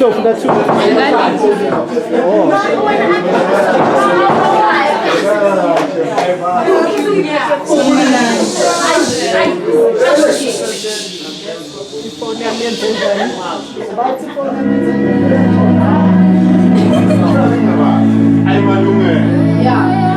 Stoffen dazu. Oh. Einmal Junge. Ja.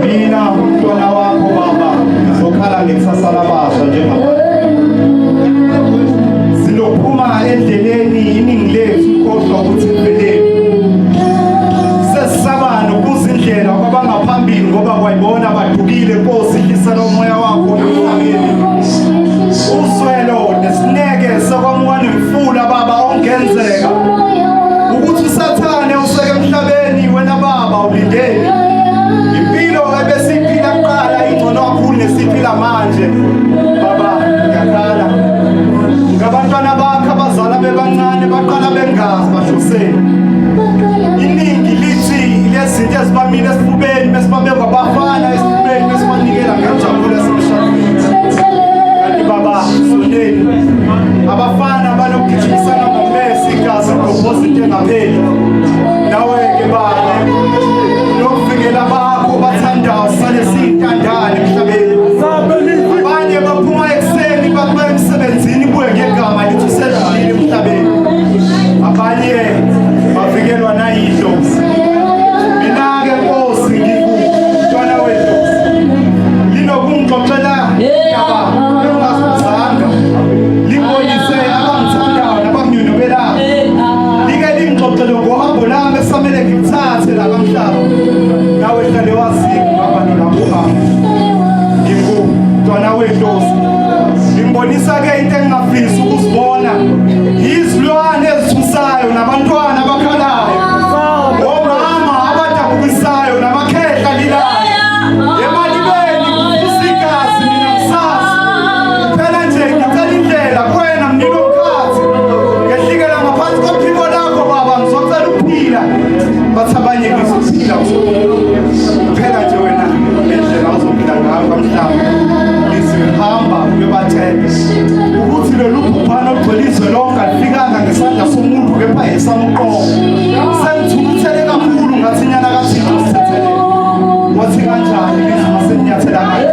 mina umntwana wakho baba ngizokhala ngekusasa labasha njengamanje. Silophuma endleleni iningi lethu kodwa ukuthi kuveleni. Sesisabana ukuza indlela kwabangaphambili ngoba kwayibona badukile Nkosi hlisela umoya wakho emhlabeni. Uswelo nesineke sokwamukana imfula baba ongenzeka. Ukuthi usathane useke emhlabeni wena baba ulindeni. Impilo ebesiphila kuqala ingcono kakhulu nesiphila manje. Baba ngiyakhala. Ngabantwana bakho abazala bebancane baqala bengazi bashoseni. Iningi lithi lezinto ezibamile esifubeni besibabe ngabafana esifubeni besibanikela ngenjabulo yasemshadweni. Kanti baba soneni abafana banokugijimisana ngomesi igazi deposit engapheli. Nawe-ke baba nokuvikela bakho bathandayo sale siyintandane emhlabeni. Abanye baphuma ekuseni babuya emsebenzini buye ngegama lithi usedlulile emhlabeni. Abanye bavikelwa nayidlozi. Mina-ke Nkosi ngingumntwana wedlozi. Linokungixoxela indaba engingazuzanga. Libonise abangithandayo nabanginyonobelayo. Like lingixoxele ngohambo lami esamele ngilithathe la kamhlaba. Nawe hlale wazini ngabantu labuhamba. Ngingumntwana wedlozi. Ngibonisa-ke into engingafisi ukuzibona. Yizilwane ezithusayo nabantwana abakhalayo. Omama abadabukisayo namakhehla lilayo. Emalibeni kufusigazi mina ngisazi. Phela nje ngicela indlela kuwena mnini omkhathi. Ngehlikela ngaphansi kophiko lakho baba ngizocela ukuphila. Bathi abanye ngizophila. Phela nje wena ngendlela uzophila ngayo kamhlaba. Hamba uyobatshela ukuthi lolu bhubhane olugcwele izwe lonke alifikanga ngesandla somuntu kepha esamuqobo. Sengithukuthele kakhulu ngathi inyana kaThixo sithethele. Wathi kanjani ngizima seninyathela kahle.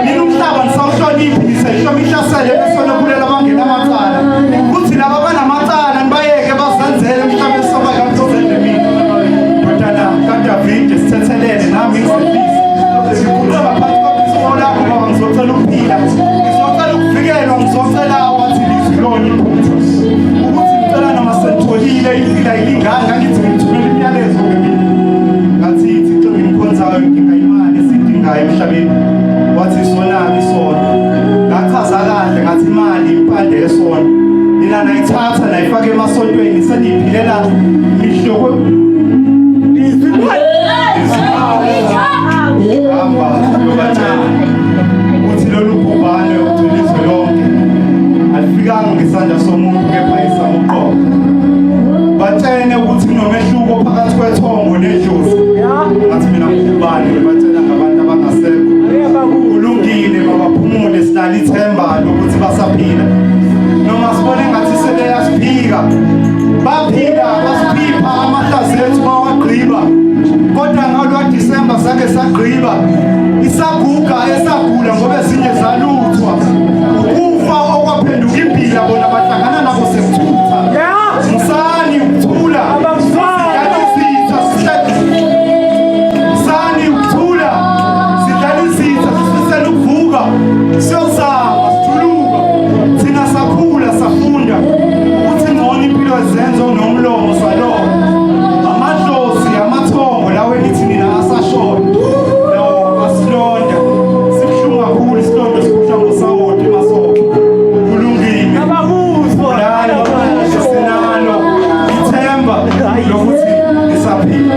Mina umhlaba ngisawuhloniphi ngiseshoma ihlasele besonokulela abangena amacala. Kuthi laba banamacala nibayeke bazenzele emhlabeni sobakamthozele mina. Kodwana kaDavide sithethelele nami ngizifise. Ngikhuluma phansi kophiko lakho baba ngizocela ukuphila. Ngizocela ukuvikelwa ngizocela wathi lizilonye iphutha. Ukuthi ngicela noma sengitholile impila ilinganga ngithi ngithulele imiyalezo ngemina. Ngathi Thixo ngimkhonzayo ngidinga imali esidingayo emhlabeni. Wathi isona isona. Ngachaza kahle ngathi imali impande yesona. Mina nayithatha nayifaka emasontweni sendiyiphilela mihloko. Hamba yobatshela ukuthi lolu bhubhane olugcwele izwe lonke alifikanga ngesandla somuntu kepha esamuqobo. Batshene ukuthi kunomehluko phakathi kwethongo nedlozi. Ngathi mina ngubani batshela ngabantu abangasekho. Kulungile babaphumule sinalo ithemba lokuthi basaphila. Noma sibone ngathi sebeyasiphika. Baphila basipha amahlazi ethu bawagqiba. Kodwa ngalwa December sake sagqiba. Isaguga esagula ngoba ezinye zaluthwa. Ukufa okwaphenduka impila bona bahlangana nabo sekuthutha. Msani ukuthula. Sidlala isitha Msani ukuthula. Sidlala isitha sifisela ukuvuka. Siyozama sithuluka. Thina sakhula safunda. Ukuthi ngcono impilo ezenzo nomlomo salomo. Amadlozi amathongo lawe nithi nina asashona. Nawo asilonda. Sibhlungu kakhulu isilonda sikhutshwa ngosawoti masokho. Kulungile. Abakuzwa. Sinalo ithemba lokuthi nisaphila.